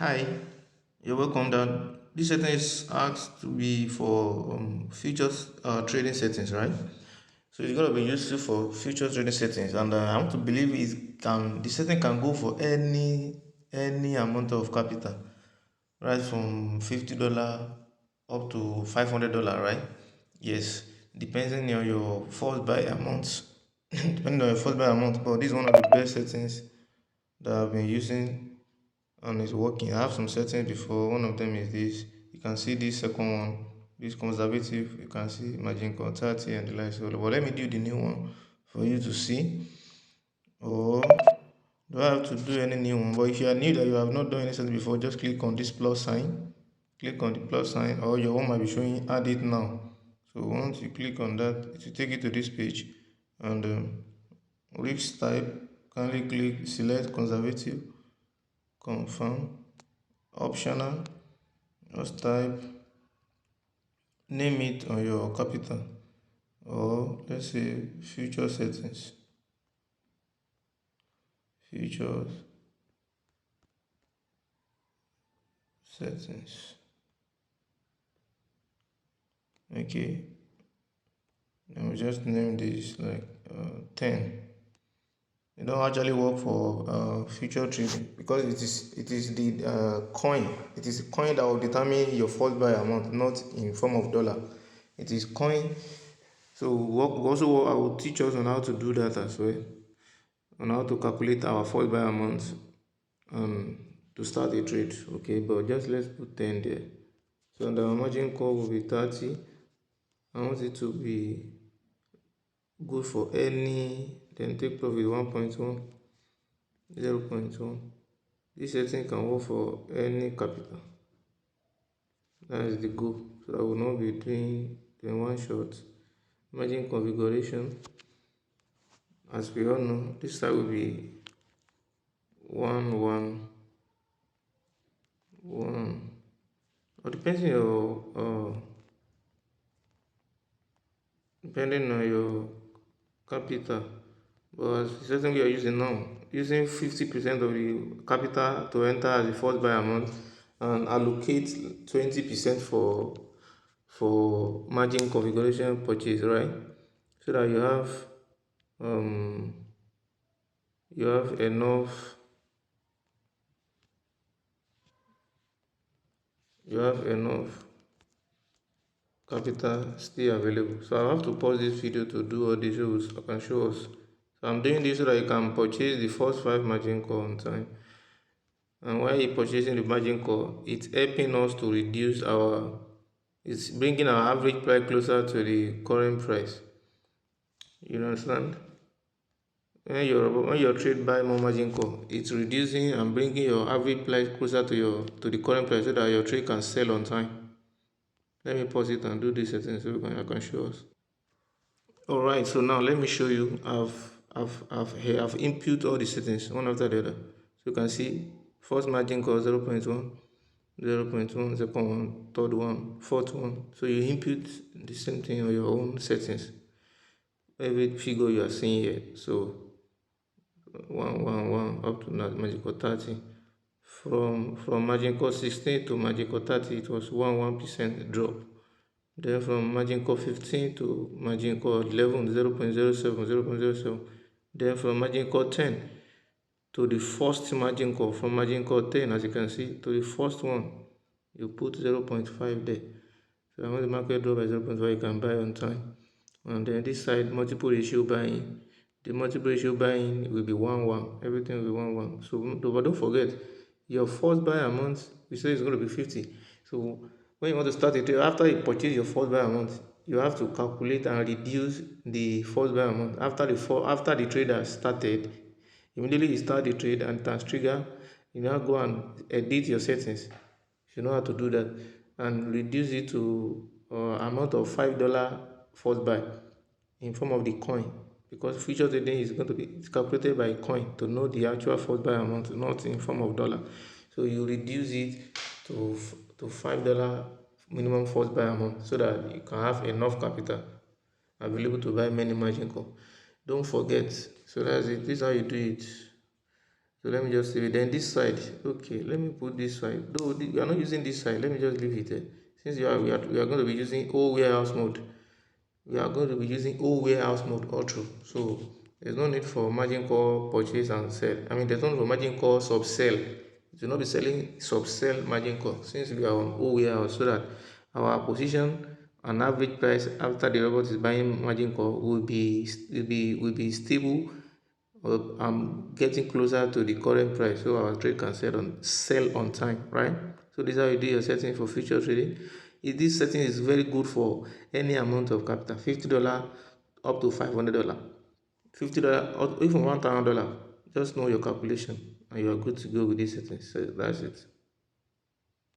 Hi, you're welcome. That this setting is asked to be for futures trading settings, right? So it's gonna be useful for future trading settings, and I want to believe the setting can go for any amount of capital, right? From $50 up to $500, right? Yes, depending on your first buy amount, depending on your first buy amount. But this is one of the best settings that I've been using and it's working. I have some settings before. One of them is this. You can see this second one, this conservative. You can see margin call 30 and the like. So, but let me do the new one for you to see. Or do I have to do any new one? But if you are new that you have not done any setting before, just click on this plus sign. Click on the plus sign, or your one might be showing add it now. So once you click on that, it will take you to this page, and risk type. Kindly click select conservative, confirm, optional. Just type name it on your capital, or let's say future settings, futures settings. Okay, let me just name this like 10. It don't actually work for future trading because it is the coin. It is a coin that will determine your first buy amount, not in form of dollar. It is coin. So also I will teach us on how to do that as well, on how to calculate our first buy amount to start a trade. Okay, but just let's put 10 there. So the margin call will be 30. I want it to be good for any, then take profit 1.1, 0.1. This setting can work for any capital. That is the goal. So I will not be doing one shot. Margin configuration. As we all know, this side will be 1 1 1. Or depending on your capital. But as the setting we are using now, using 50% of the capital to enter as the first buy amount and allocate 20% for margin configuration purchase, right? So that um you have enough capital still available. So I have to pause this video to do all these rules. I can show us. So I'm doing this so that you can purchase the first 5 margin call on time. And while you're purchasing the margin call, it's helping us to reduce it's bringing our average price closer to the current price. You understand? When your trade buy more margin call, it's reducing and bringing your average price closer to the current price so that your trade can sell on time. Let me pause it and do this setting so I can show us. All right, so now let me show you. I've input all the settings one after the other. So you can see first margin call 0.1, 0.1, second one, third one, fourth one. So you input the same thing on your own settings. Every figure you are seeing here. So 1 up to now magical 30. From margin call 16 to margin call 30, it was 1% drop. Then from margin call 15 to margin call 11, 0.07, 0.07. Then from margin call 10 to the first margin call, from margin call 10, as you can see, to the first one, you put 0.5 there. So when the market drop by 0.5, you can buy on time. And then this side, multiple ratio buying. The multiple ratio buying will be 1 1. Everything will be 1 1. So, but don't forget, your first buy amount, we say it's going to be 50. So when you want to start a trade, after you purchase your first buy amount, you have to calculate and reduce the first buy amount. After the trade has started, immediately you start the trade and it has trigger, you now go and edit your settings. You know how to do that and reduce it to amount of $5 first buy in form of the coin, because future trading is going to be calculated by coin to know the actual first buy amount, not in form of dollar. So you reduce it to $5 minimum first buy amount so that you can have enough capital available to buy many margin call. Don't forget. So that's it. This is how you do it. So let me just leave it. Then this side, okay, let me put this side. Though we are not using this side, let me just leave it there. Since we are going to be using all warehouse mode, we are going to be using all warehouse mode all through. So there's no need for margin call purchase and sell. I mean, there's no need for margin call sub sell. We will not be selling sub sell margin call since we are on all warehouse, so that our position and average price after the robot is buying margin call will be stable. I'm getting closer to the current price, so our trade can sell on time, right? So this is how you do your setting for future trading. This setting is very good for any amount of capital, $50 up to $500, $50 or even $1,000. Just know your calculation and you are good to go with this setting. So that's it.